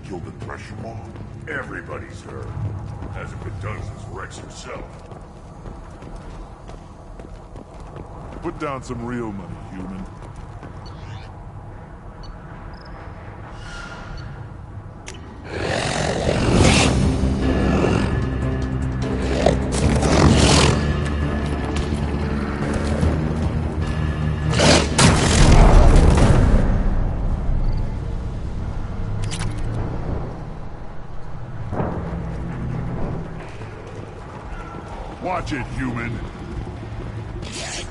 killed the Thresher Maw? Everybody's heard. Hasn't been done since Rex himself. Put down some real money, human. Watch it, human!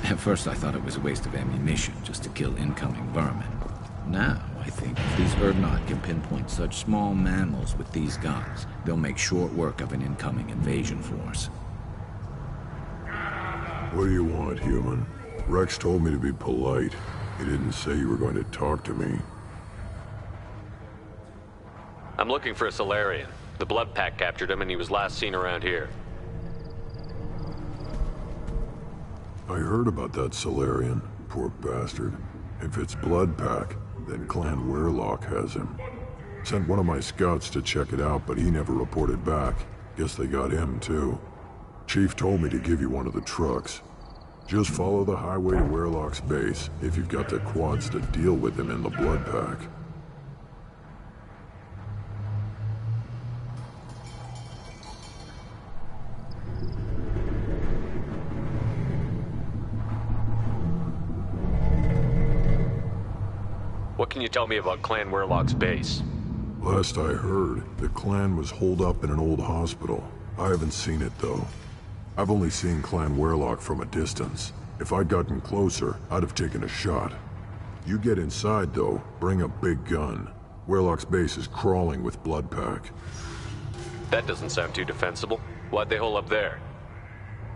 At first I thought it was a waste of ammunition just to kill incoming vermin. Now I think if these Urdnot can pinpoint such small mammals with these guns, they'll make short work of an incoming invasion force. What do you want, human? Rex told me to be polite. He didn't say you were going to talk to me. I'm looking for a Salarian. The Blood Pack captured him and he was last seen around here. I heard about that Salarian, poor bastard. If it's Blood Pack, then Clan Weyrloc has him. Sent one of my scouts to check it out, but he never reported back. Guess they got him too. Chief told me to give you one of the trucks. Just follow the highway to Weyrloc's base, if you've got the quads to deal with him in the Blood Pack. What can you tell me about Clan Weyrloc's base? Last I heard, the clan was holed up in an old hospital. I haven't seen it though. I've only seen Clan Weyrloc from a distance. If I'd gotten closer, I'd have taken a shot. You get inside though, bring a big gun. Weyrloc's base is crawling with Blood Pack. That doesn't sound too defensible. Why'd they hole up there?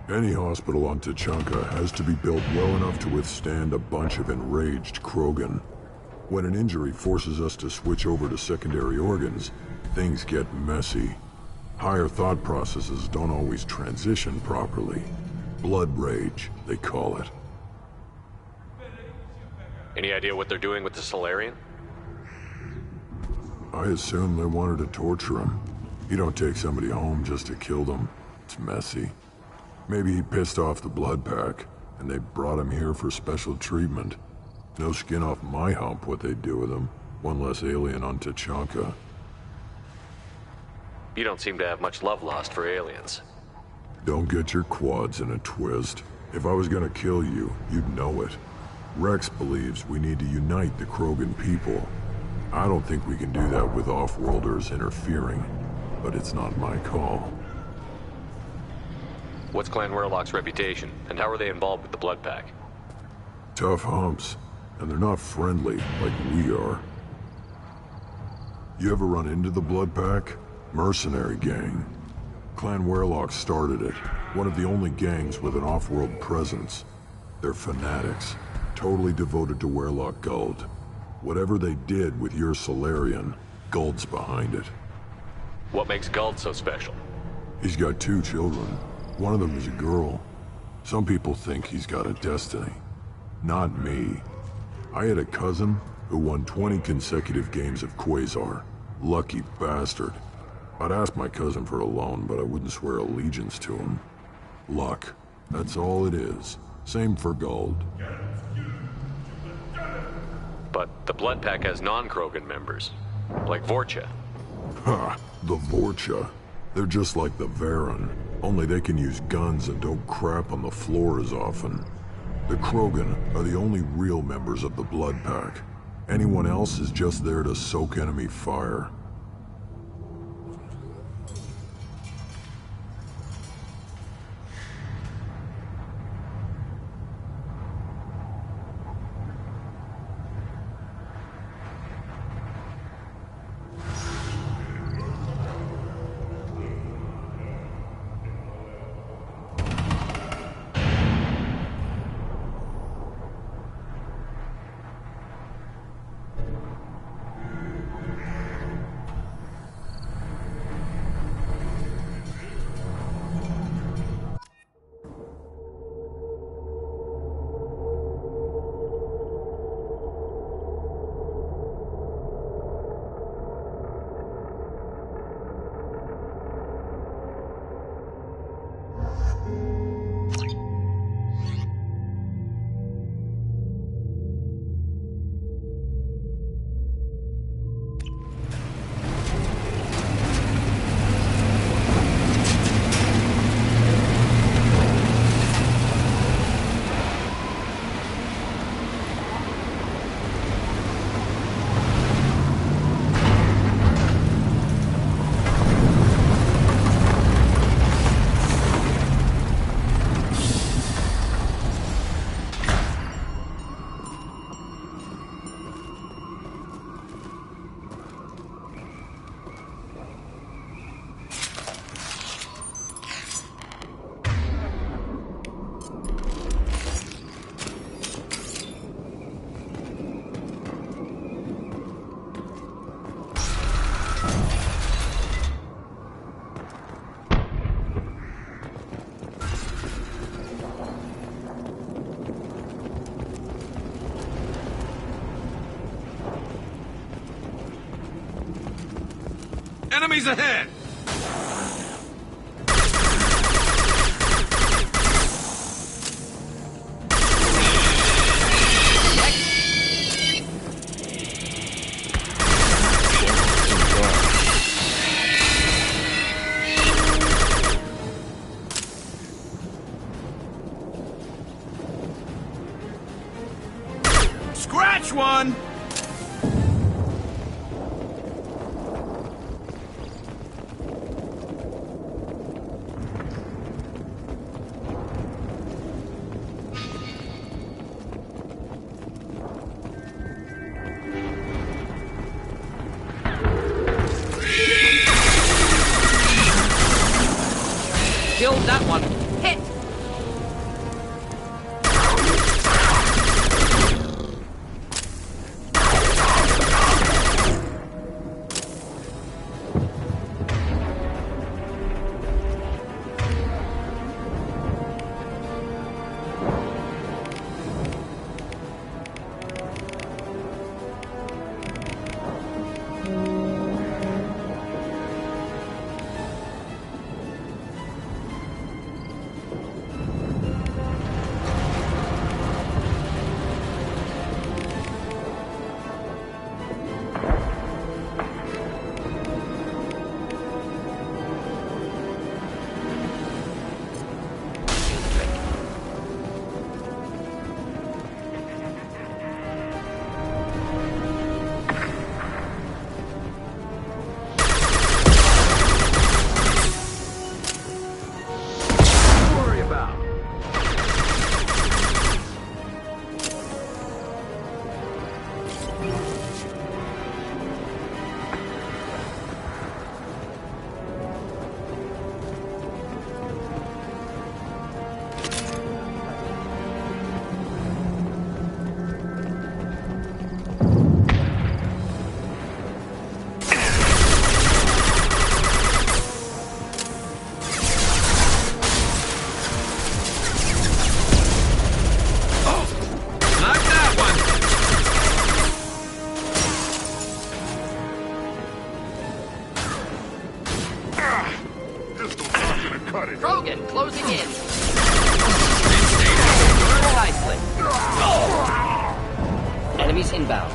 Any hospital on Tuchanka has to be built well enough to withstand a bunch of enraged Krogan. When an injury forces us to switch over to secondary organs, things get messy. Higher thought processes don't always transition properly. Blood rage, they call it. Any idea what they're doing with the Salarian? I assume they wanted to torture him. You don't take somebody home just to kill them. It's messy. Maybe he pissed off the Blood Pack, and they brought him here for special treatment. No skin off my hump what they'd do with him. One less alien on Tuchanka. You don't seem to have much love lost for aliens. Don't get your quads in a twist. If I was gonna kill you, you'd know it. Rex believes we need to unite the Krogan people. I don't think we can do that with off-worlders interfering, but it's not my call. What's Clan Weyrloc's reputation, and how are they involved with the Blood Pack? Tough humps, and they're not friendly like we are. You ever run into the Blood Pack? Mercenary gang. Clan Weyrloc started it, one of the only gangs with an off-world presence. They're fanatics, totally devoted to Weyrloc Guld. Whatever they did with your Salarian, Guld's behind it. What makes Guld so special? He's got 2 children. One of them is a girl. Some people think he's got a destiny. Not me. I had a cousin who won 20 consecutive games of Quasar. Lucky bastard. I'd ask my cousin for a loan, but I wouldn't swear allegiance to him. Luck. That's all it is. Same for Guld. But the Blood Pack has non-Krogan members, like Vorcha. Ha! The Vorcha. They're just like the Varen, only they can use guns and don't crap on the floor as often. The Krogan are the only real members of the Blood Pack. Anyone else is just there to soak enemy fire. Enemies ahead! Scratch one! Killed that one. Hit! Krogan closing in. Nicely. Enemies inbound.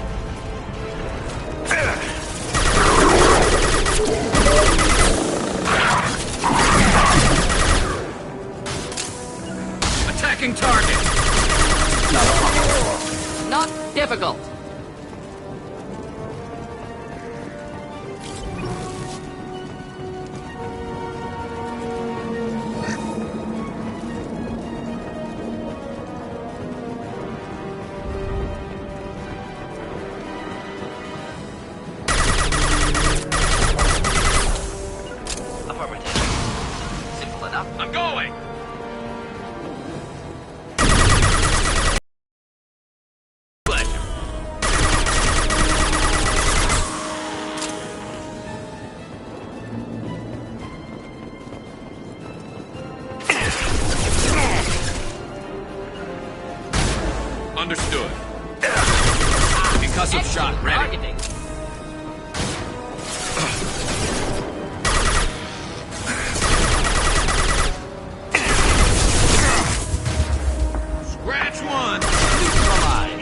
Attacking target! Not difficult. I'm going! Understood. Concussive shot ready. Targeting. Scratch one! Neutralized.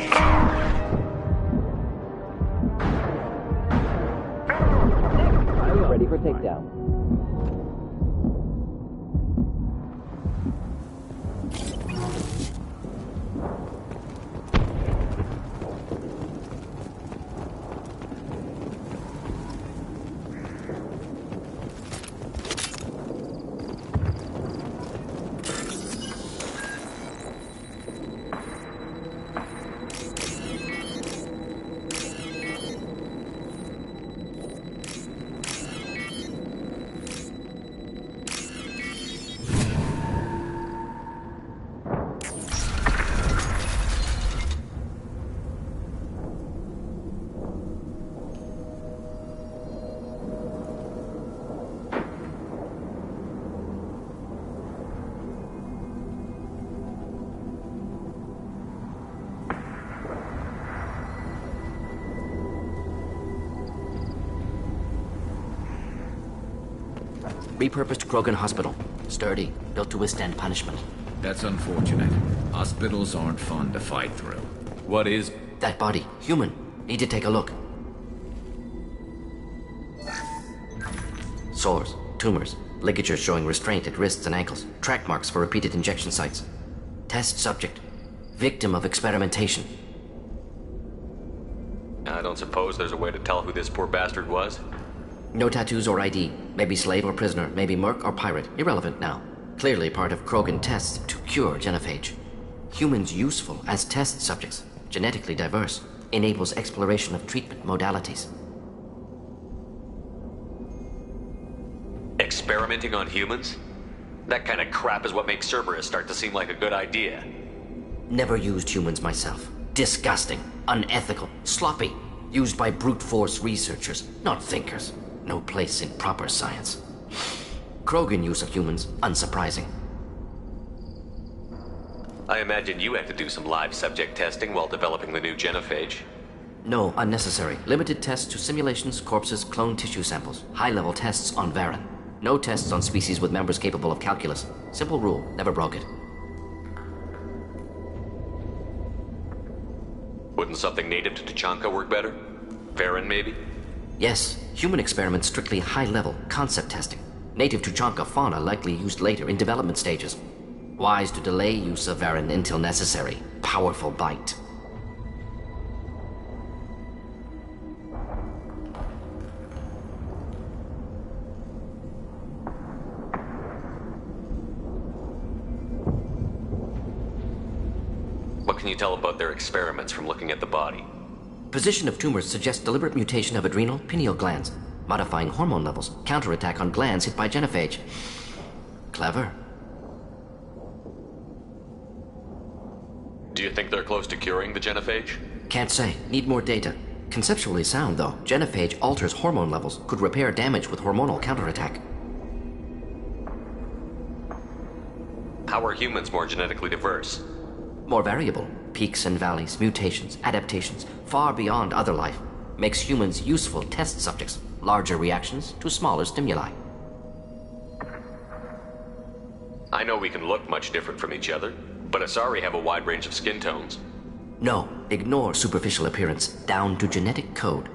Ready for takedown. Repurposed Krogan Hospital. Sturdy, built to withstand punishment. That's unfortunate. Hospitals aren't fun to fight through. What is... That body, human. Need to take a look. Sores, tumors, ligatures showing restraint at wrists and ankles, track marks for repeated injection sites. Test subject. Victim of experimentation. I don't suppose there's a way to tell who this poor bastard was? No tattoos or ID. Maybe slave or prisoner, maybe merc or pirate. Irrelevant now. Clearly part of Krogan tests to cure genophage. Humans useful as test subjects. Genetically diverse. Enables exploration of treatment modalities. Experimenting on humans? That kind of crap is what makes Cerberus start to seem like a good idea. Never used humans myself. Disgusting. Unethical. Sloppy. Used by brute force researchers, not thinkers. No place in proper science. Krogan use of humans, unsurprising. I imagine you had to do some live subject testing while developing the new genophage. No, unnecessary. Limited tests to simulations, corpses, cloned tissue samples. High-level tests on Varen. No tests on species with members capable of calculus. Simple rule, never broke it. Wouldn't something native to Tuchanka work better? Varen, maybe? Yes, human experiments strictly high-level, concept testing. Native Tuchanka fauna likely used later in development stages. Wise to delay use of Varen until necessary. Powerful bite. What can you tell about their experiments from looking at the body? Position of tumors suggests deliberate mutation of adrenal, pineal glands, modifying hormone levels, counterattack on glands hit by genophage. Clever. Do you think they're close to curing the genophage? Can't say. Need more data. Conceptually sound, though. Genophage alters hormone levels, could repair damage with hormonal counterattack. How are humans more genetically diverse? More variable. Peaks and valleys, mutations, adaptations, far beyond other life. Makes humans useful test subjects. Larger reactions to smaller stimuli. I know we can look much different from each other, but Asari have a wide range of skin tones. No, ignore superficial appearance, down to genetic code.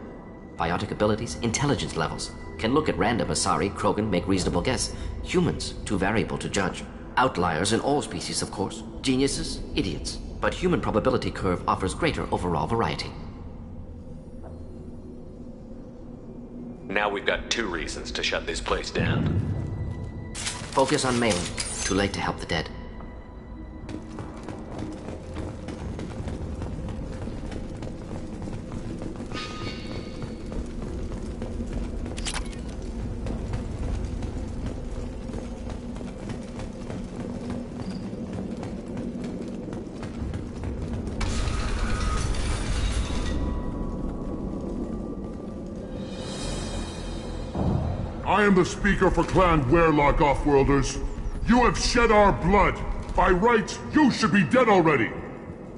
Biotic abilities, intelligence levels. Can look at random Asari, Krogan, make reasonable guess. Humans, too variable to judge. Outliers in all species, of course. Geniuses, idiots. But human probability curve offers greater overall variety. Now we've got 2 reasons to shut this place down. Focus on Malin. Too late to help the dead. I am the speaker for Clan Werlock, Offworlders. You have shed our blood. By rights, you should be dead already.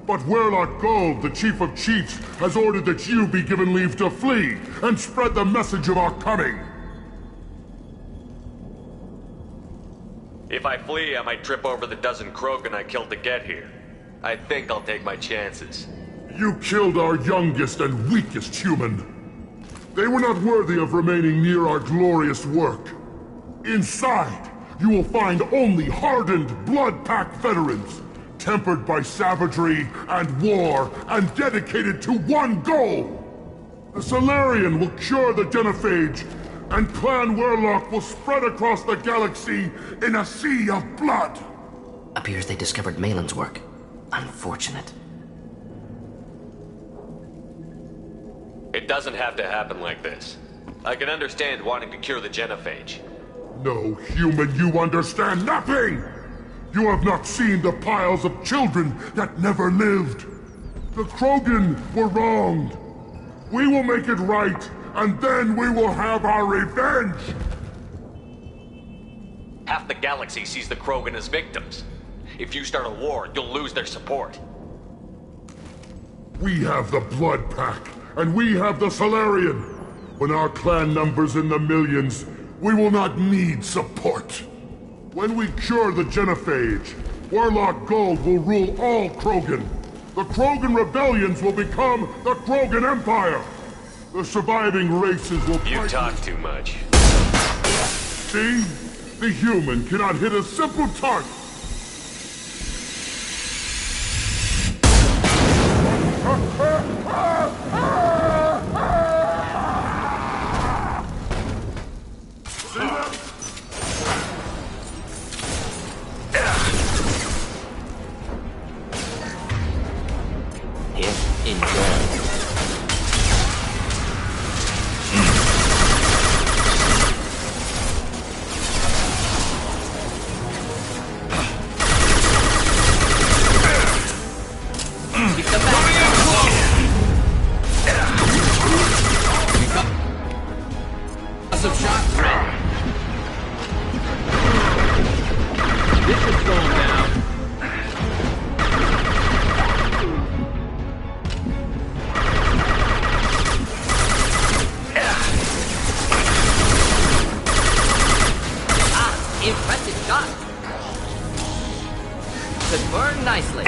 But Werlock Gold, the Chief of Chiefs, has ordered that you be given leave to flee and spread the message of our coming. If I flee, I might trip over the dozen Krogan I killed to get here. I think I'll take my chances. You killed our youngest and weakest human. They were not worthy of remaining near our glorious work. Inside, you will find only hardened Blood Pack veterans, tempered by savagery and war, and dedicated to one goal. The Salarian will cure the genophage, and Clan Werlock will spread across the galaxy in a sea of blood. Appears they discovered Malin's work. Unfortunate. It doesn't have to happen like this. I can understand wanting to cure the genophage. No, human, you understand nothing! You have not seen the piles of children that never lived. The Krogan were wronged. We will make it right, and then we will have our revenge! Half the galaxy sees the Krogan as victims. If you start a war, you'll lose their support. We have the Blood Pack, and we have the Salarian. When our clan numbers in the millions, we will not need support. When we cure the genophage, Warlock Gold will rule all Krogan. The Krogan rebellions will become the Krogan Empire. The surviving races will You fight. talk too much. See? The human cannot hit a simple target. See that? Enjoy. Impressive shot. Could burn nicely.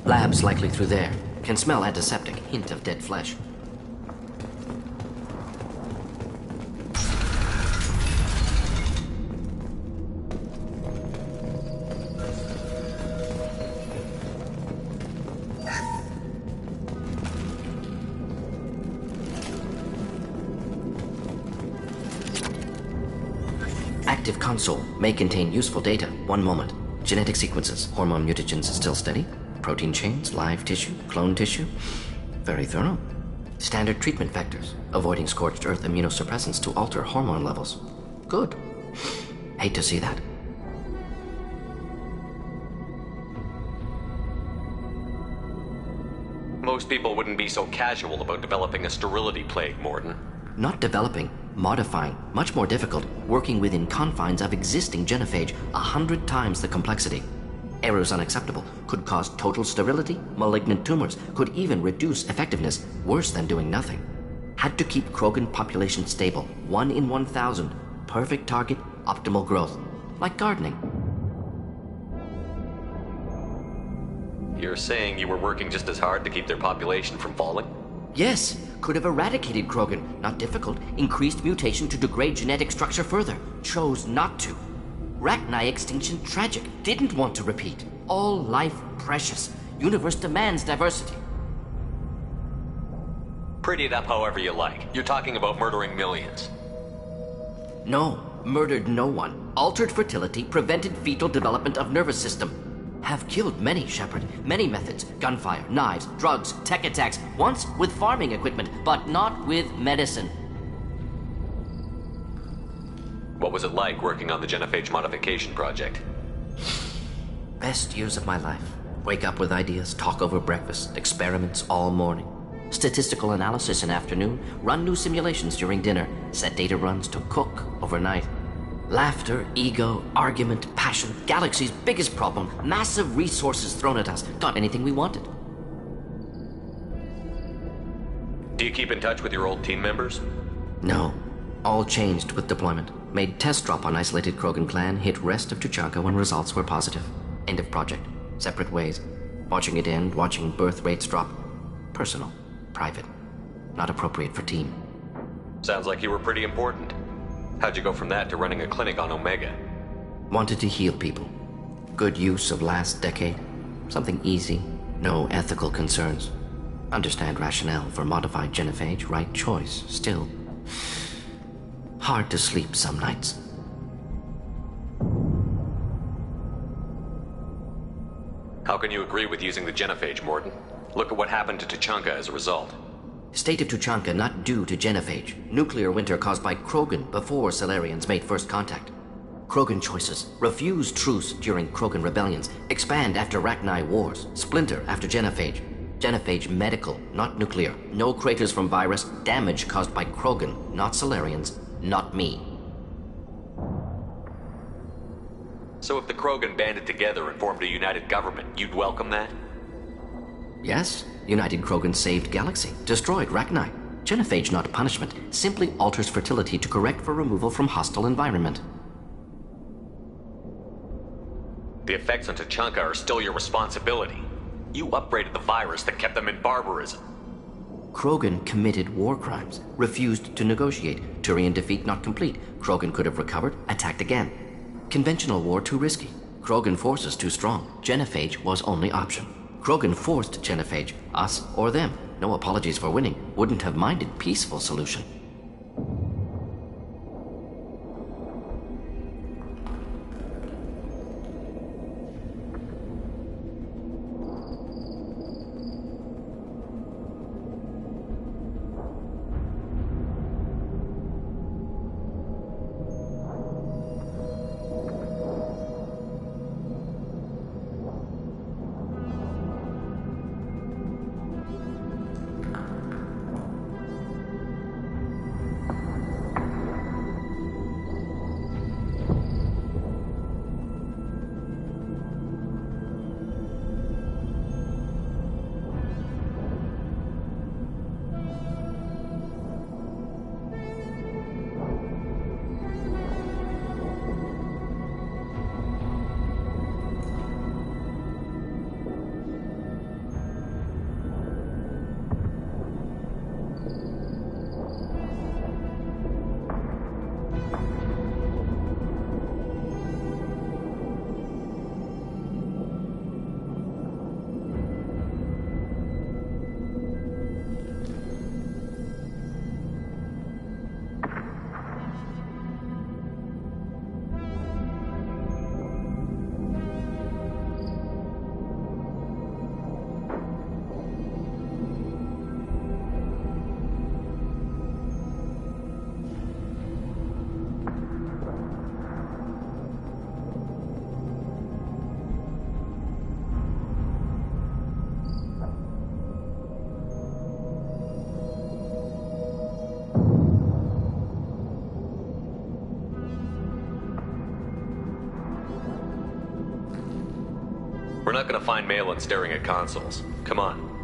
Labs likely through there. Can smell antiseptic, hint of dead flesh. Active console may contain useful data. One moment. Genetic sequences, hormone mutagens still steady. Protein chains, live tissue, clone tissue. Very thorough. Standard treatment vectors, avoiding scorched earth immunosuppressants to alter hormone levels. Good. Hate to see that. Most people wouldn't be so casual about developing a sterility plague, Mordin. Not developing, modifying, much more difficult, working within confines of existing genophage, 100 times the complexity. Errors unacceptable, could cause total sterility, malignant tumors, could even reduce effectiveness, worse than doing nothing. Had to keep Krogan population stable, 1 in 1,000. Perfect target, optimal growth, like gardening. You're saying you were working just as hard to keep their population from falling? Yes, could have eradicated Krogan. Not difficult. Increased mutation to degrade genetic structure further. Chose not to. Rachni extinction tragic. Didn't want to repeat. All life precious. Universe demands diversity. Pretty it up however you like. You're talking about murdering millions. No, murdered no one. Altered fertility, prevented fetal development of nervous system. Have killed many, Shepard. Many methods. Gunfire, knives, drugs, tech attacks. Once with farming equipment, but not with medicine. What was it like working on the genophage modification project? Best years of my life. Wake up with ideas, talk over breakfast, experiments all morning. Statistical analysis in afternoon, run new simulations during dinner, set data runs to cook overnight. Laughter, ego, argument, passion, galaxy's biggest problem, massive resources thrown at us. Got anything we wanted. Do you keep in touch with your old team members? No. All changed with deployment. Made test drop on isolated Krogan clan, hit rest of Tuchanka when results were positive. End of project. Separate ways. Watching it end, watching birth rates drop. Personal. Private. Not appropriate for team. Sounds like you were pretty important. How'd you go from that to running a clinic on Omega? Wanted to heal people. Good use of last decade. Something easy. No ethical concerns. Understand rationale for modified genophage, right choice. Still, hard to sleep some nights. How can you agree with using the genophage, Mordin? Look at what happened to Tuchanka as a result. State of Tuchanka not due to genophage. Nuclear winter caused by Krogan before Salarians made first contact. Krogan choices. Refuse truce during Krogan rebellions. Expand after Rachni wars. Splinter after genophage. Genophage medical, not nuclear. No craters from virus. Damage caused by Krogan, not Salarians, not me. So if the Krogan banded together and formed a united government, you'd welcome that? Yes, United Krogan saved Galaxy, destroyed Rachni. Genophage not punishment, simply alters fertility to correct for removal from hostile environment. The effects on Tuchanka are still your responsibility. You upgraded the virus that kept them in barbarism. Krogan committed war crimes, refused to negotiate. Turian defeat not complete. Krogan could have recovered, attacked again. Conventional war too risky. Krogan forces too strong. Genophage was only option. Krogan forced genophage, us or them. No apologies for winning. Wouldn't have minded peaceful solution. We're not gonna find Malin staring at consoles. Come on.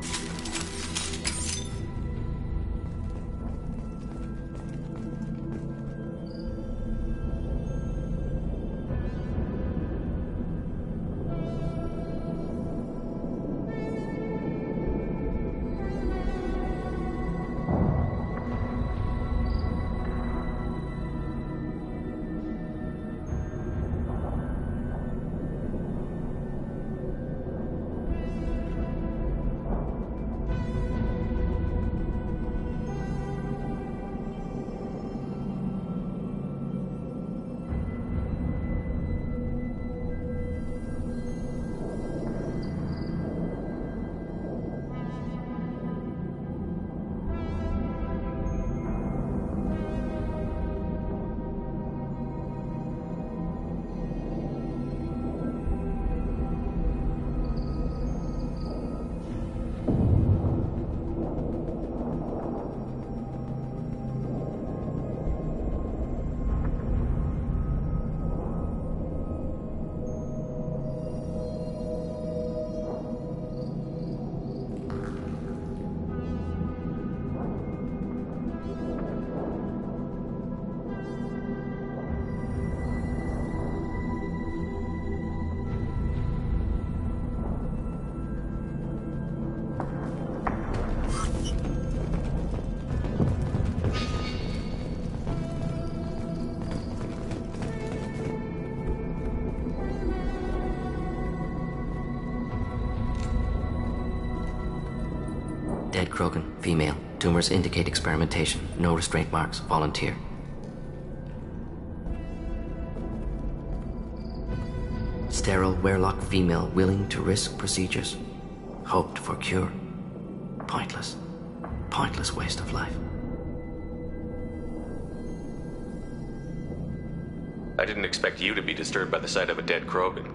Dead Krogan, female. Tumors indicate experimentation. No restraint marks. Volunteer. Sterile Werelock female willing to risk procedures. Hoped for cure. Pointless. Pointless waste of life. I didn't expect you to be disturbed by the sight of a dead Krogan.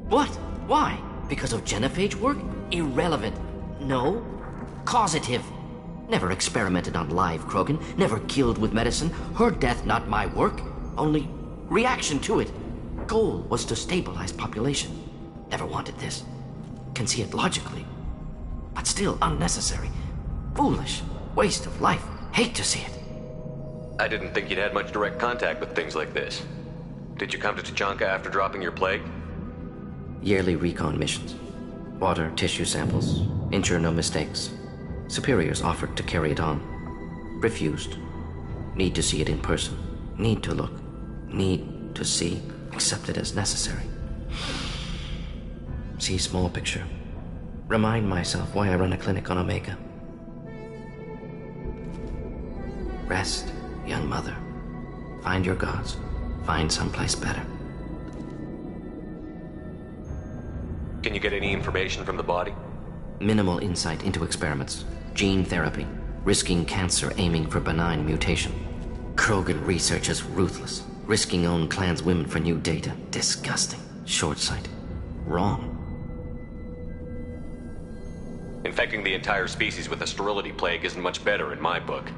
What? Why? Because of genophage work? Irrelevant. No. Causative. Never experimented on live Krogan. Never killed with medicine. Her death not my work. Only reaction to it. Goal was to stabilize population. Never wanted this. Can see it logically. But still unnecessary. Foolish. Waste of life. Hate to see it. I didn't think you'd had much direct contact with things like this. Did you come to Tuchanka after dropping your plague? Yearly recon missions. Water, tissue samples. Ensure no mistakes. Superiors offered to carry it on. Refused. Need to see it in person. Need to look. Need to see. Accept it as necessary. See small picture. Remind myself why I run a clinic on Omega. Rest, young mother. Find your gods. Find someplace better. Can you get any information from the body? Minimal insight into experiments. Gene therapy. Risking cancer aiming for benign mutation. Krogan research is ruthless. Risking own clan's women for new data. Disgusting. Short-sighted. Wrong. Infecting the entire species with a sterility plague isn't much better in my book.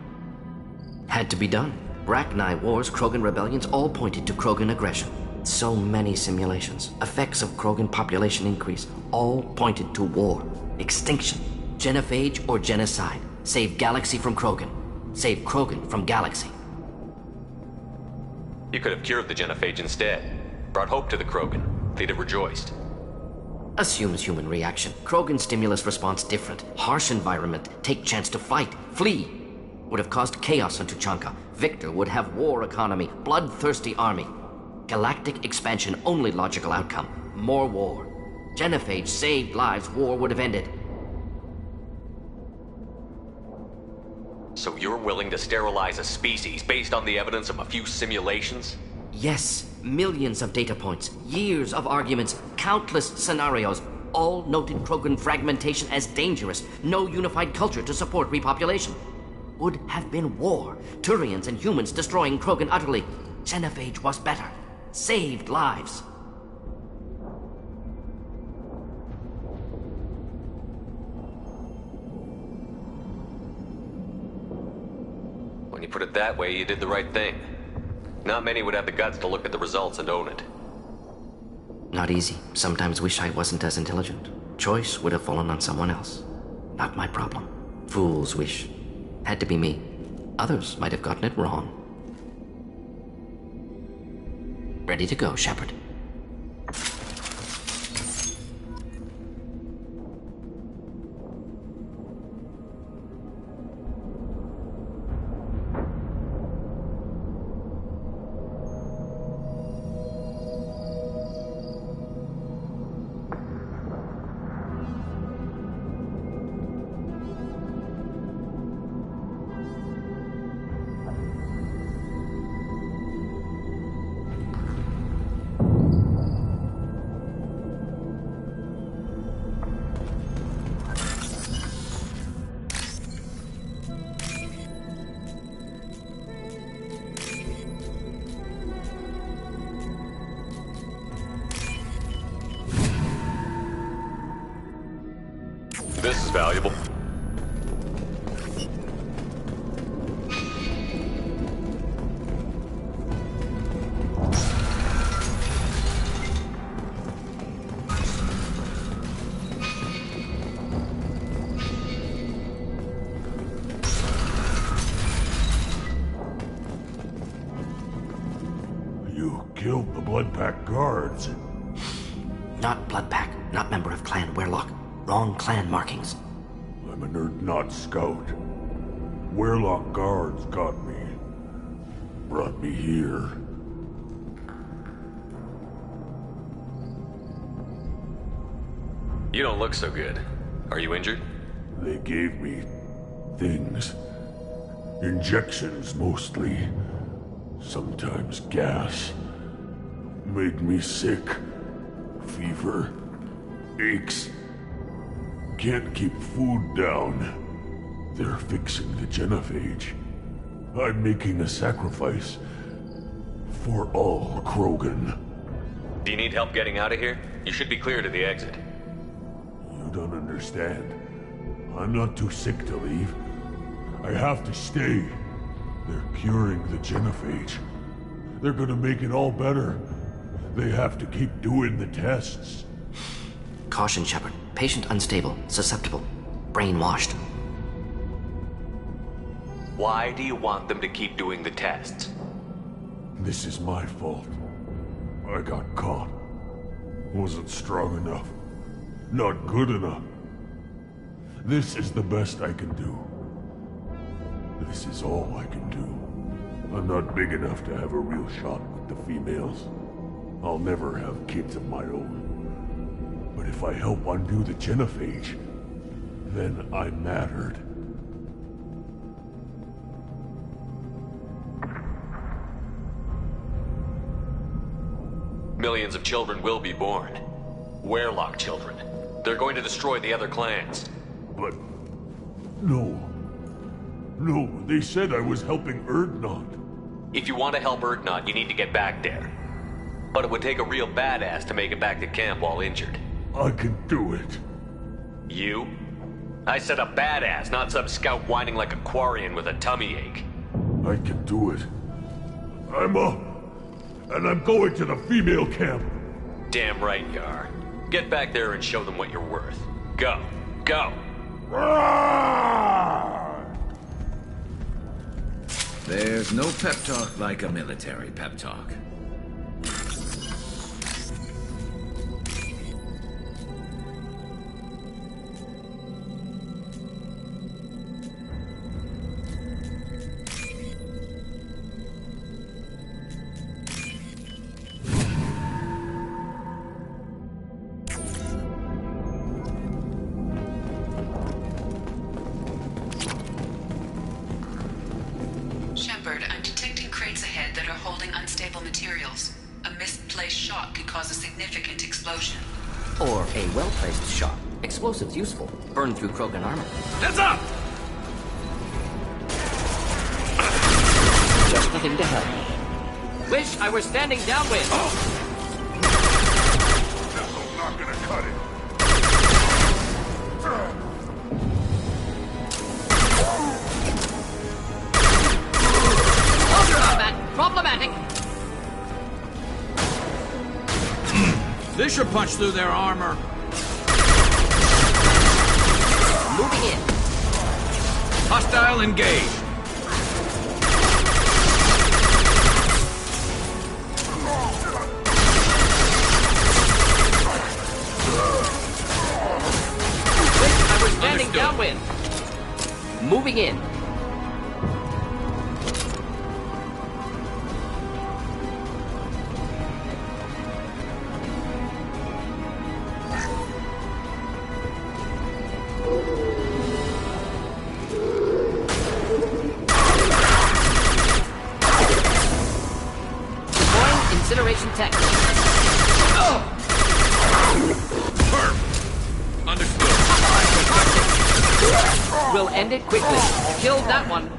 Had to be done. Rachni wars, Krogan rebellions, all pointed to Krogan aggression. So many simulations. Effects of Krogan population increase. All pointed to war. Extinction. Genophage or genocide. Save galaxy from Krogan. Save Krogan from galaxy. You could have cured the genophage instead. Brought hope to the Krogan. They'd have rejoiced. Assumes human reaction. Krogan stimulus response different. Harsh environment. Take chance to fight. Flee. Would have caused chaos on Tuchanka. Victor would have war economy. Bloodthirsty army. Galactic expansion only logical outcome. More war. Genophage saved lives. War would have ended. So you're willing to sterilize a species based on the evidence of a few simulations? Yes. Millions of data points. Years of arguments. Countless scenarios. All noted Krogan fragmentation as dangerous. No unified culture to support repopulation. Would have been war. Turians and humans destroying Krogan utterly. Genophage was better. Saved lives. When you put it that way, you did the right thing. Not many would have the guts to look at the results and own it. Not easy. Sometimes wish I wasn't as intelligent. Choice would have fallen on someone else. Not my problem. Fool's wish. Had to be me. Others might have gotten it wrong. Ready to go, Shepard. This is valuable. You killed the Bloodpack guards. Not Bloodpack. Not member of Clan Werelock. Wrong clan markings. I'm a nerd, not scout. Werelock guards got me. Brought me here. You don't look so good. Are you injured? They gave me things. Injections mostly. Sometimes gas. Made me sick. Fever. Aches. Can't keep food down. They're fixing the genophage. I'm making a sacrifice. For all Krogan. Do you need help getting out of here? You should be clear to the exit. You don't understand. I'm not too sick to leave. I have to stay. They're curing the genophage. They're gonna make it all better. They have to keep doing the tests. Caution, Shepard. Patient unstable, susceptible, brainwashed. Why do you want them to keep doing the tests? This is my fault. I got caught. Wasn't strong enough. Not good enough. This is the best I can do. This is all I can do. I'm not big enough to have a real shot with the females. I'll never have kids of my own. But if I help undo the genophage, then I mattered. Millions of children will be born. Werlock children. They're going to destroy the other clans. But... no. No, they said I was helping Urdnot. If you want to help Urdnot, you need to get back there. But it would take a real badass to make it back to camp while injured. I can do it. You? I said a badass, not some scout whining like a Quarian with a tummy ache. I can do it. I'm up. And I'm going to the female camp. Damn right you are. Get back there and show them what you're worth. Go. Go! There's no pep talk like a military pep talk. Shepard, I'm detecting crates ahead that are holding unstable materials. A misplaced shot could cause a significant explosion. Or a well-placed shot. Explosives useful. Burn through Krogan armor. Heads up! Just the thing to help. Wish I were standing downwind. Missile's not gonna cut it. Closer combat. Problematic. This should punch through their armor. Moving in. Hostile engaged. Wish I were standing Understood. downwind. Moving in. Deploying incineration tech. Firm. Understood. We'll end it quickly. Killed that one.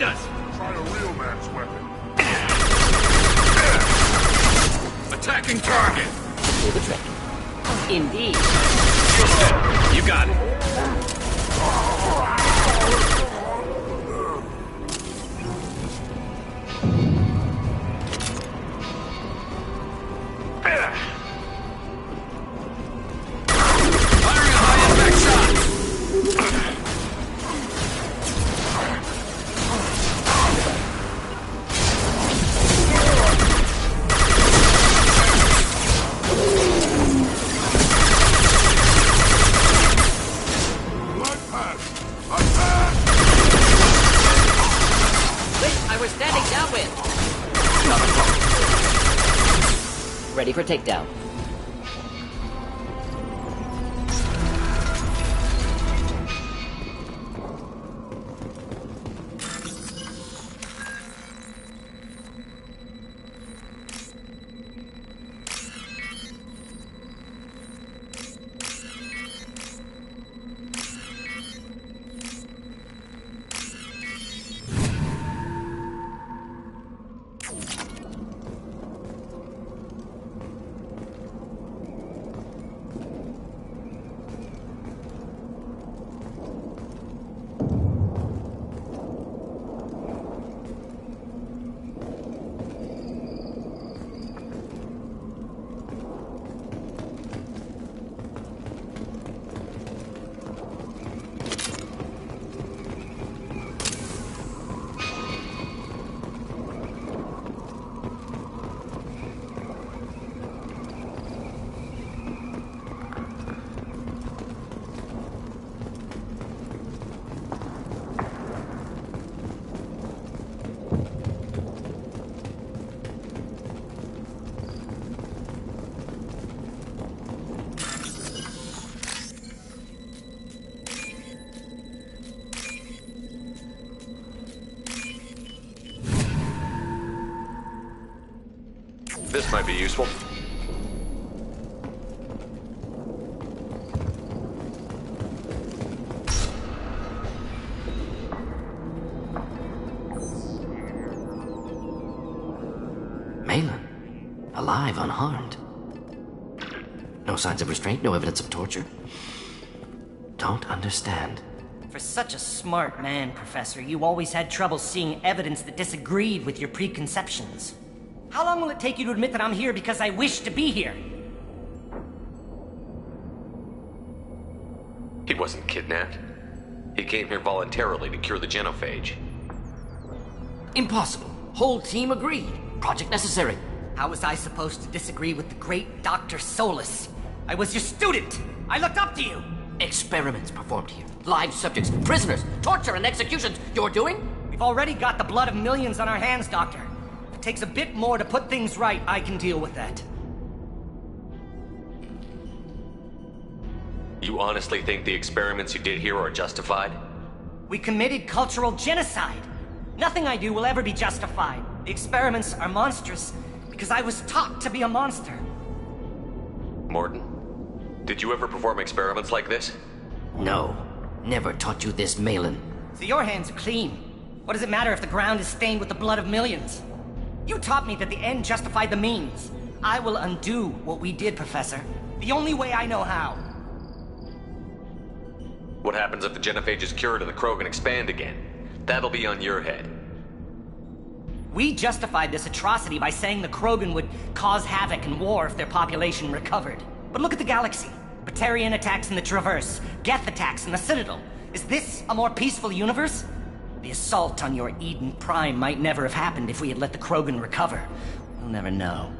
behind us! Try a real man's weapon. Attacking target! Do the trick. Indeed. Shield set. You got it. Firing a high-impact shot! We're standing downwind. Ready for takedown. This might be useful. Malin, alive, unharmed. No signs of restraint, no evidence of torture. Don't understand. For such a smart man, Professor, you always had trouble seeing evidence that disagreed with your preconceptions. How long will it take you to admit that I'm here because I wish to be here? He wasn't kidnapped. He came here voluntarily to cure the genophage. Impossible. Whole team agreed. Project necessary. How was I supposed to disagree with the great Dr. Solus? I was your student! I looked up to you! Experiments performed here. Live subjects, prisoners, torture and executions. You're doing? We've already got the blood of millions on our hands, Doctor. If it takes a bit more to put things right, I can deal with that. You honestly think the experiments you did here are justified? We committed cultural genocide. Nothing I do will ever be justified. The experiments are monstrous because I was taught to be a monster. Morton, did you ever perform experiments like this? No. Never taught you this, Malin. So your hands are clean. What does it matter if the ground is stained with the blood of millions? You taught me that the end justified the means. I will undo what we did, Professor. The only way I know how. What happens if the genophage is cured and the Krogan expand again? That'll be on your head. We justified this atrocity by saying the Krogan would cause havoc and war if their population recovered. But look at the galaxy. Batarian attacks in the Traverse, Geth attacks in the Citadel. Is this a more peaceful universe? The assault on your Eden Prime might never have happened if we had let the Krogan recover. We'll never know.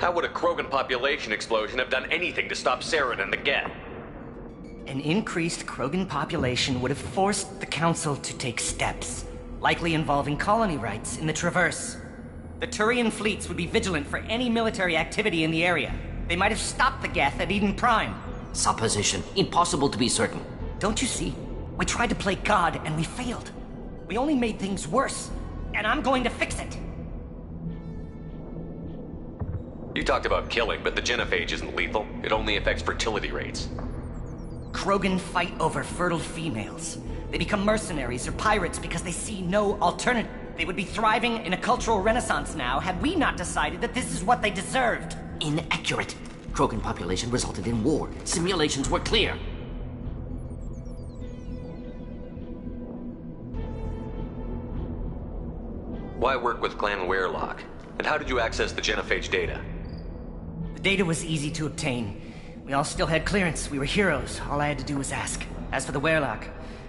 How would a Krogan population explosion have done anything to stop Saren and the Geth? An increased Krogan population would have forced the Council to take steps. likely involving colony rights in the Traverse. The Turian fleets would be vigilant for any military activity in the area. They might have stopped the Geth at Eden Prime. Supposition. Impossible to be certain. Don't you see? We tried to play God and we failed. We only made things worse. And I'm going to fix it. You talked about killing, but the genophage isn't lethal. It only affects fertility rates. Krogan fight over fertile females. They become mercenaries or pirates because they see no alternative. They would be thriving in a cultural renaissance now had we not decided that this is what they deserved. Inaccurate. Krogan population resulted in war. Simulations were clear. Why work with Clan Weyrloc? And how did you access the genophage data? The data was easy to obtain. We all still had clearance. We were heroes. All I had to do was ask. As for the Weyrloc,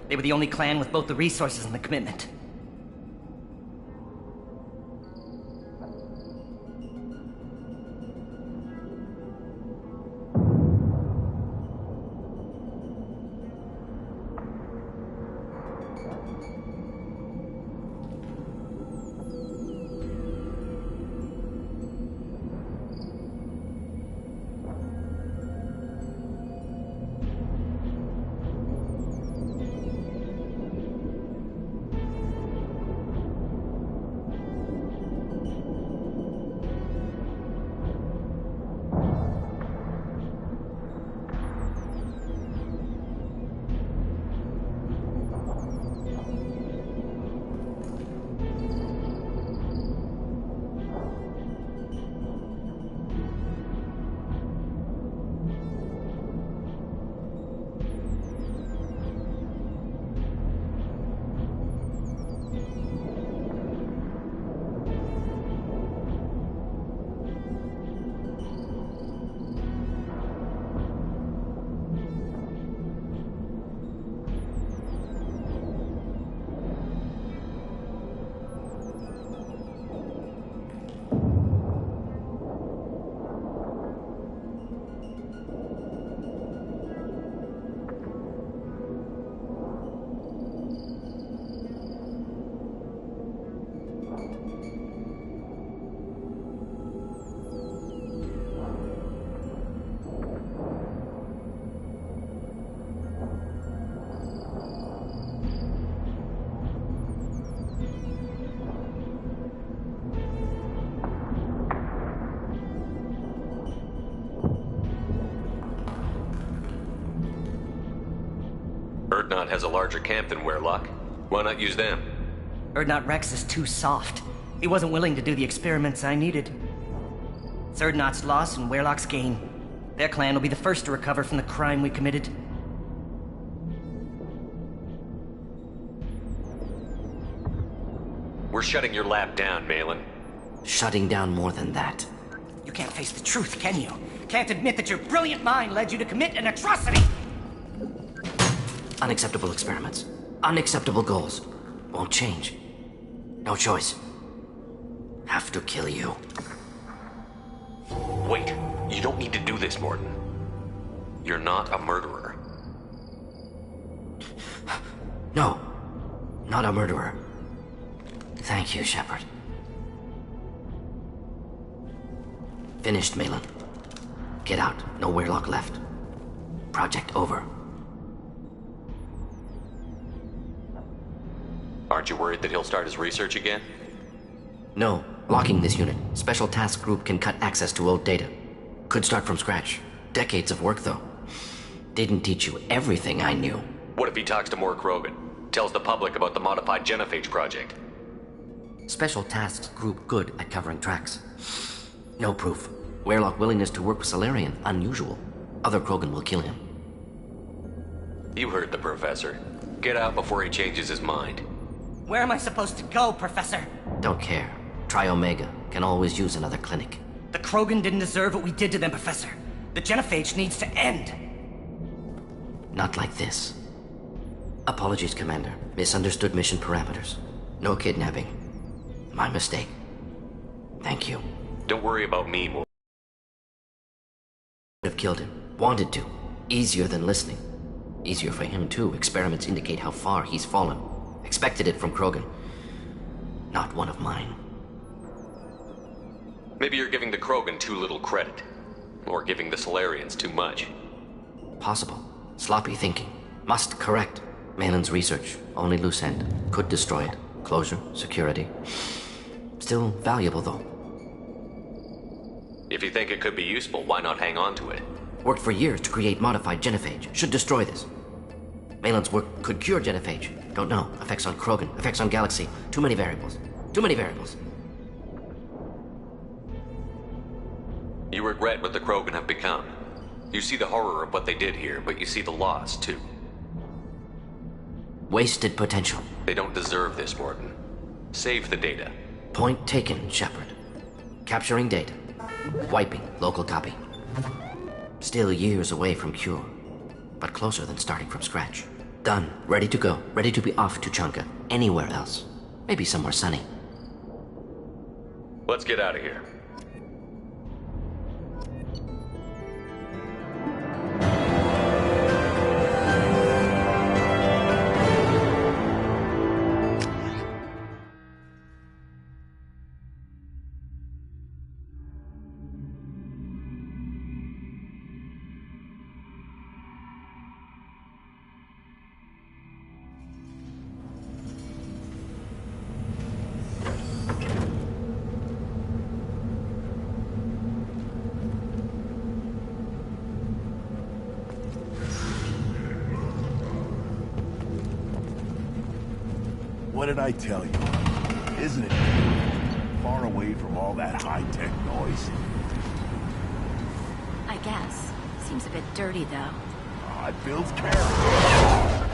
they were the only clan with both the resources and the commitment. Urdnot has a larger camp than Weyrloc. Why not use them? Urdnot Rex is too soft. He wasn't willing to do the experiments I needed. It's Urdnot's loss and Weyrloc's gain. Their clan will be the first to recover from the crime we committed. We're shutting your lab down, Malin. Shutting down more than that. You can't face the truth, can you? Can't admit that your brilliant mind led you to commit an atrocity! Unacceptable experiments. Unacceptable goals. Won't change. No choice. Have to kill you. Wait, you don't need to do this, Mordin. You're not a murderer. No. Not a murderer. Thank you, Shepard. Finished, Malin. Get out. No Weyrloc left. Project over. Aren't you worried that he'll start his research again? No. Locking this unit. Special Task Group can cut access to old data. Could start from scratch. Decades of work, though. Didn't teach you everything I knew. What if he talks to more Krogan? Tells the public about the modified genophage project? Special Tasks Group good at covering tracks. No proof. Weyrloc willingness to work with Salarian, unusual. Other Krogan will kill him. You heard the Professor. Get out before he changes his mind. Where am I supposed to go, Professor? Don't care. Try Omega. Can always use another clinic. The Krogan didn't deserve what we did to them, Professor. The genophage needs to end. Not like this. Apologies, Commander. Misunderstood mission parameters. No kidnapping. My mistake. Thank you. Don't worry about me, Mordin. Have killed him. Wanted to. Easier than listening. Easier for him, too. Experiments indicate how far he's fallen. Expected it from Krogan. not one of mine. Maybe you're giving the Krogan too little credit. Or giving the Solarians too much. Possible. Sloppy thinking. Must correct. Malin's research, only loose end. Could destroy it. Closure, security. Still valuable, though. If you think it could be useful, why not hang on to it? Worked for years to create modified genophage. Should destroy this. Malin's work could cure genophage. Don't know. Effects on Krogan, effects on Galaxy. Too many variables. Too many variables. You regret what the Krogan have become. You see the horror of what they did here, but you see the loss, too. Wasted potential. They don't deserve this, Mordin. Save the data. Point taken, Shepard. Capturing data. Wiping local copy. Still years away from cure, but closer than starting from scratch. Done. Ready to go. Ready to be off to Chunka. Anywhere else. Maybe somewhere sunny. Let's get out of here. What did I tell you? Isn't it far away from all that high-tech noise? I guess. Seems a bit dirty, though. It builds character.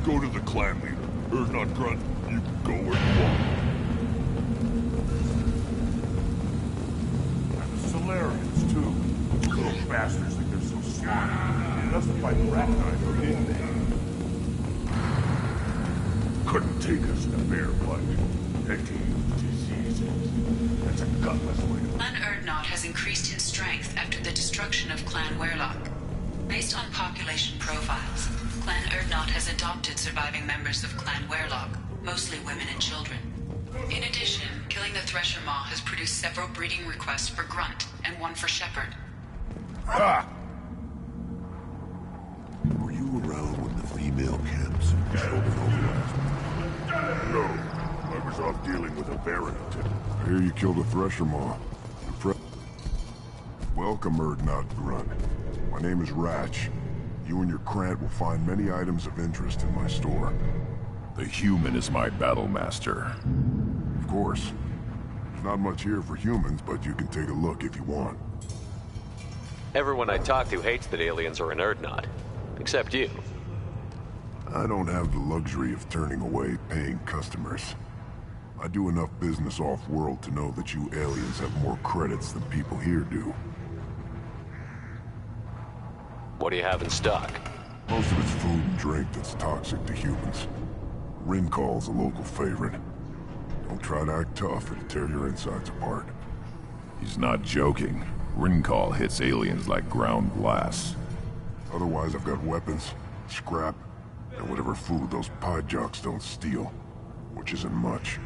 Go to the clan leader. Urdnot Grunt, you can go where you want. And the Solarians, too. Little bastards think they're so smart. They must have fight Rachni, didn't they? Couldn't take us in a bear fight. That's a gutless way to... Clan Urdnot has increased in strength after the destruction of Clan Werlock. Based on population profiles, Clan Urdnot has adopted surviving members of Clan Werlock, mostly women and children. In addition, killing the Thresher Maw has produced several breeding requests for Grunt and one for Shepard. Ah! Were you around when the female camps killed an overlap? No, I was off dealing with a Baron. I hear you killed a Thresher Maw. Welcome, Urdnot Grunt. My name is Ratch. You and your Krant will find many items of interest in my store. The human is my battle master. Of course. There's not much here for humans, but you can take a look if you want. Everyone I talk to hates that aliens are an Urdnot. Except you. I don't have the luxury of turning away paying customers. I do enough business off-world to know that you aliens have more credits than people here do. What do you have in stock? Most of it's food and drink that's toxic to humans. Ringcall's a local favorite. Don't try to act tough, it'll tear your insides apart. He's not joking. Ringcall hits aliens like ground glass. Otherwise, I've got weapons, scrap, and whatever food those pie jocks don't steal. Which isn't much.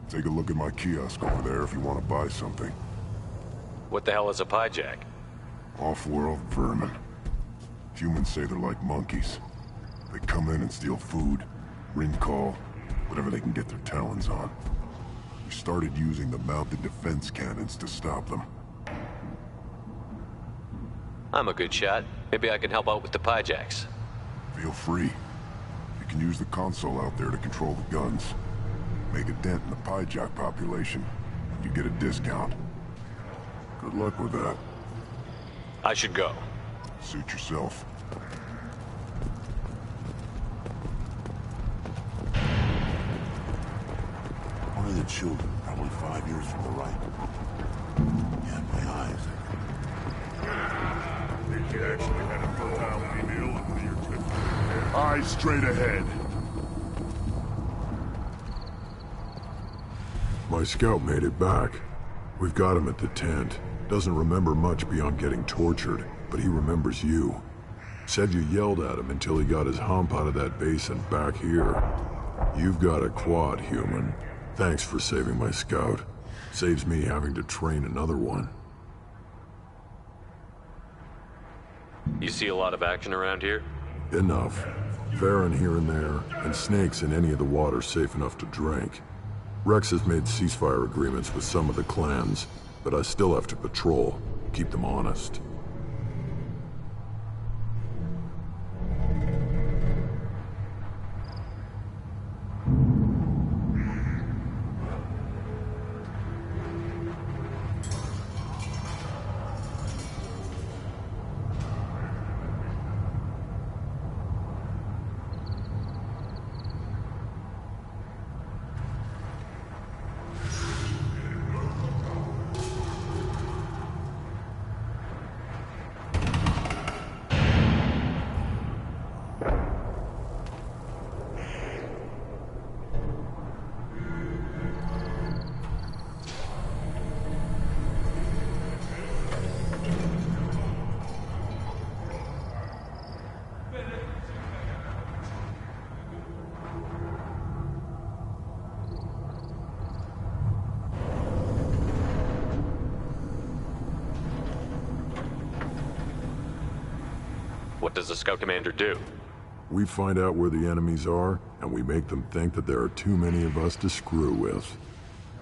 Take a look at my kiosk over there if you want to buy something. What the hell is a pie jack? Off-world vermin. Humans say they're like monkeys. They come in and steal food, Ringcall, whatever they can get their talons on. We started using the mounted defense cannons to stop them. I'm a good shot. Maybe I can help out with the pie jacks. Feel free. You can use the console out there to control the guns. Make a dent in the pie jack population. You get a discount. Good luck with that. I should go. Suit yourself. One of the children, probably 5 years from the right. Yeah, my eyes. Think you actually had a fertile female under your cliff. Eyes straight ahead. My scout made it back. We've got him at the tent. Doesn't remember much beyond getting tortured, but he remembers you. Said you yelled at him until he got his hump out of that basin back here. You've got a quad, human. Thanks for saving my scout. Saves me having to train another one. You see a lot of action around here? Enough. Farron here and there, and snakes in any of the water safe enough to drink. Rex has made ceasefire agreements with some of the clans, but I still have to patrol, keep them honest. What does the scout commander do? We find out where the enemies are, and we make them think that there are too many of us to screw with.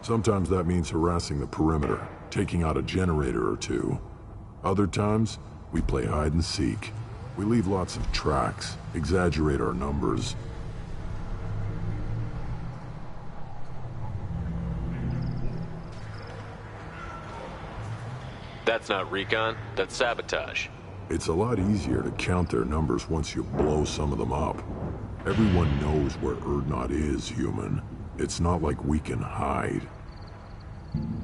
Sometimes that means harassing the perimeter, taking out a generator or two. Other times, we play hide and seek. We leave lots of tracks, exaggerate our numbers. That's not recon, that's sabotage. It's a lot easier to count their numbers once you blow some of them up. Everyone knows where Urdnot is, human. It's not like we can hide.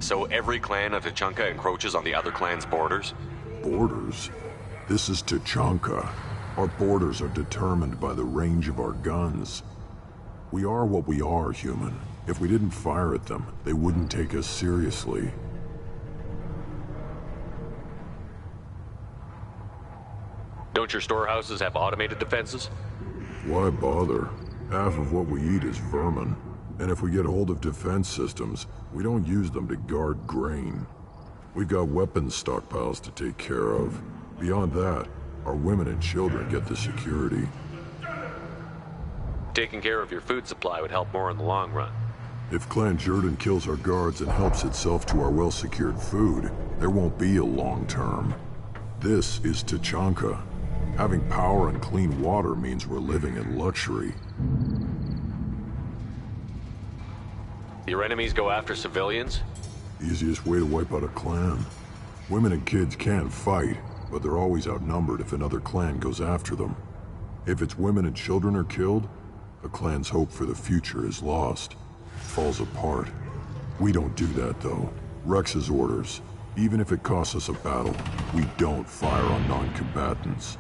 So every clan of Tuchanka encroaches on the other clan's borders? Borders? This is Tuchanka. Our borders are determined by the range of our guns. We are what we are, human. If we didn't fire at them, they wouldn't take us seriously. Don't your storehouses have automated defenses? Why bother? Half of what we eat is vermin. And if we get hold of defense systems, we don't use them to guard grain. We've got weapons stockpiles to take care of. Beyond that, our women and children get the security. Taking care of your food supply would help more in the long run. If Clan Jordan kills our guards and helps itself to our well-secured food, there won't be a long term. This is Tuchanka. Having power and clean water means we're living in luxury. Your enemies go after civilians? Easiest way to wipe out a clan. Women and kids can fight, but they're always outnumbered if another clan goes after them. If its women and children are killed, a clan's hope for the future is lost. It falls apart. We don't do that, though. Rex's orders. Even if it costs us a battle, we don't fire on non-combatants.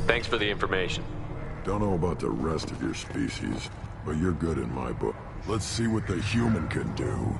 Thanks for the information. Don't know about the rest of your species, but you're good in my book. Let's see what the human can do.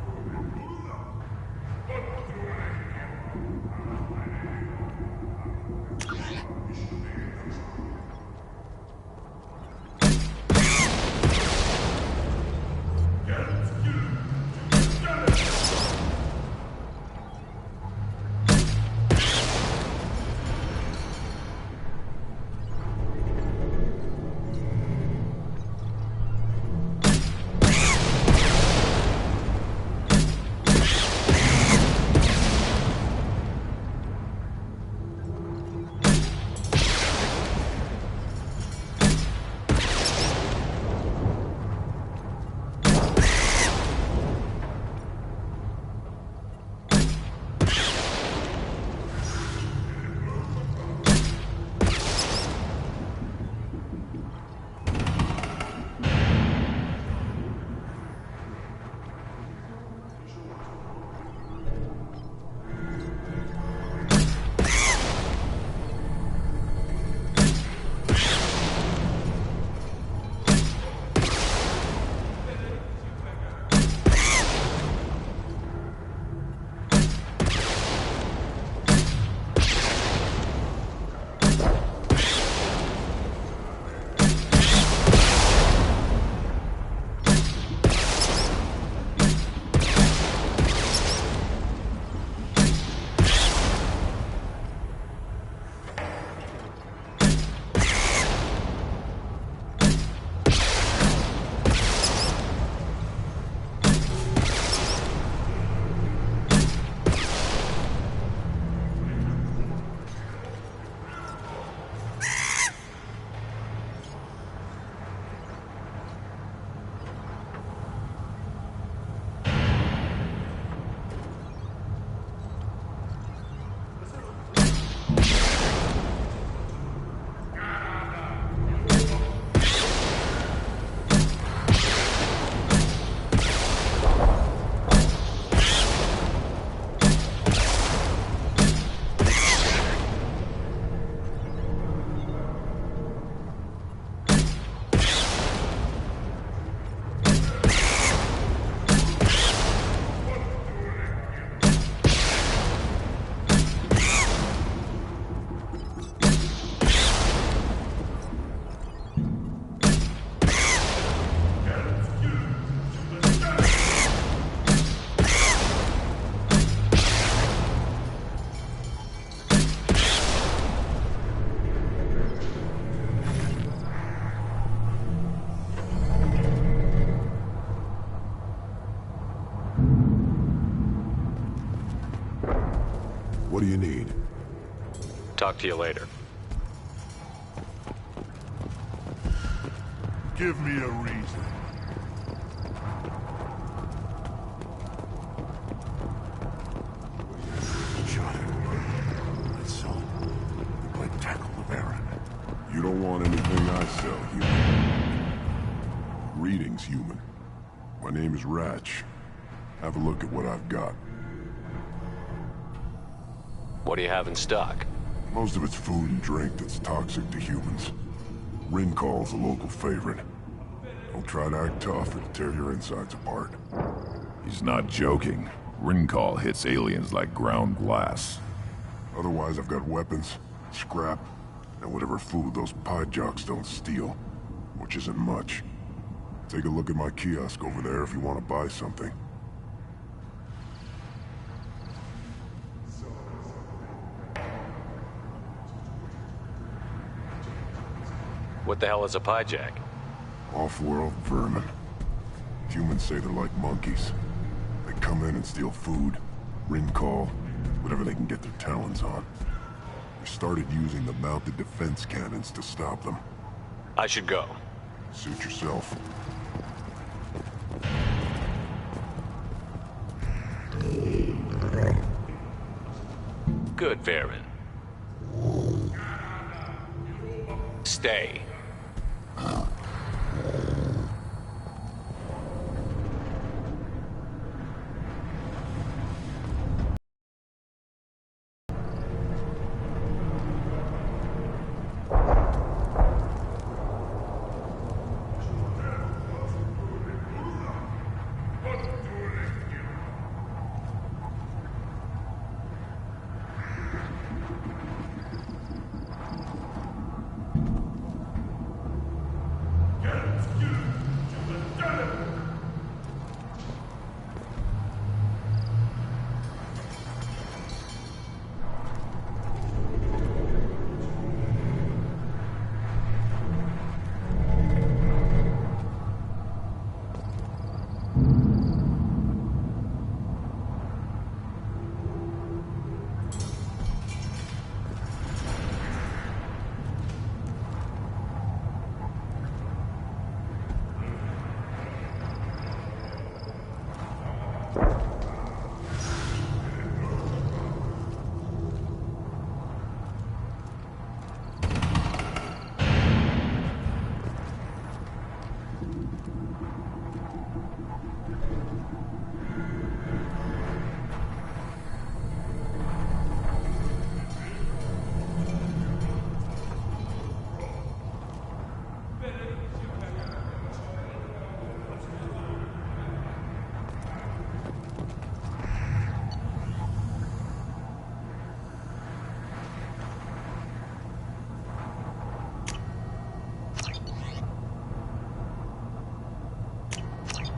you need? Talk to you later. Give me a reason. John, my son, I tackle the Baron. You don't want anything I sell, human. Greetings, human. My name is Ratch. Have a look at what I've got. What do you have in stock? Most of it's food and drink that's toxic to humans. Ringcall's a local favorite. Don't try to act tough, it'll tear your insides apart. He's not joking. Ringcall hits aliens like ground glass. Otherwise, I've got weapons, scrap, and whatever food those pie jocks don't steal. Which isn't much. Take a look at my kiosk over there if you want to buy something. What the hell is a pyjak? Off-world vermin. Humans say they're like monkeys. They come in and steal food, Ringcall, whatever they can get their talons on. We started using the mounted defense cannons to stop them. I should go. Suit yourself. Good, Varen. Stay.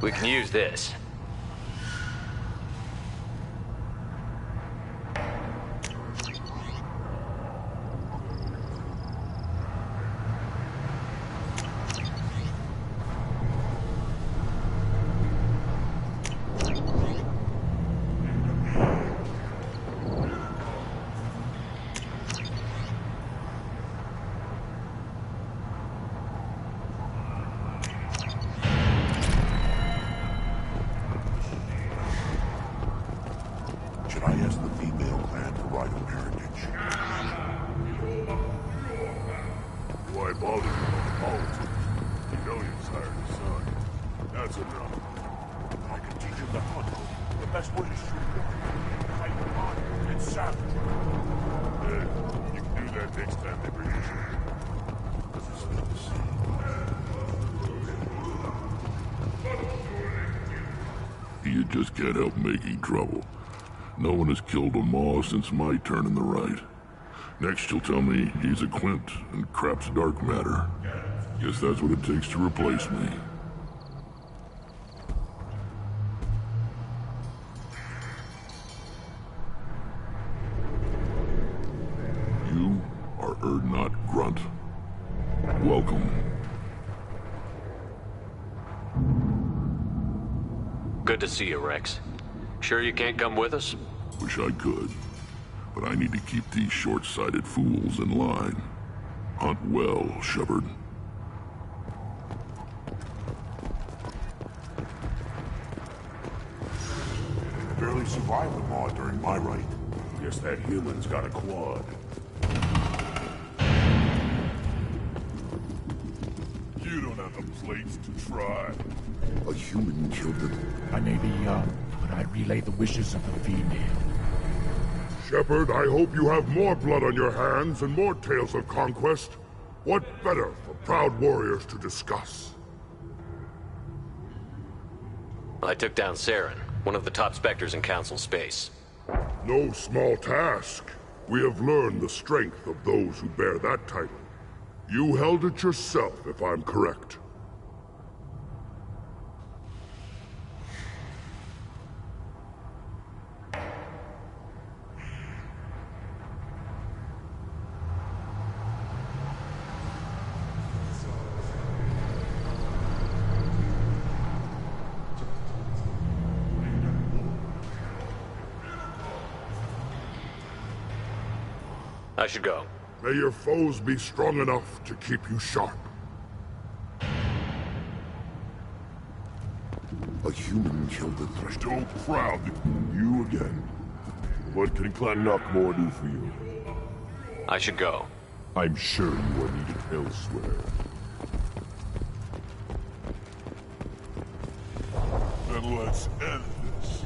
We can use this. Should I ask the female clan to ride on heritage? Why bother with politics? You know you've sired a son. That's enough. I can teach him the hunt. The best way to shoot one. Fight hard and savage. Yeah, you can do that next time they bring you shit. You just can't help making trouble. No one has killed a Maw since my turn in the right. Next you'll tell me he's a Quint and crap's dark matter. Guess that's what it takes to replace me. You are Urdnot Grunt. Welcome. Good to see you, Rex. Sure you can't come with us? Wish I could. but I need to keep these short-sighted fools in line. Hunt well, Shepard. Barely survived the maw during my reign. Guess that human's got a quad. You don't have the plates to try. A human killed them. I may be young, but I relay the wishes of the female. Shepard, I hope you have more blood on your hands and more tales of conquest. What better for proud warriors to discuss? I took down Saren, one of the top Spectres in Council space. No small task. We have learned the strength of those who bear that title. You held it yourself, if I'm correct. I should go. May your foes be strong enough to keep you sharp. A human killed the Thresh. So proud. You again. What can Clan Knockmore do for you? I should go. I'm sure you are needed elsewhere. Then let's end this.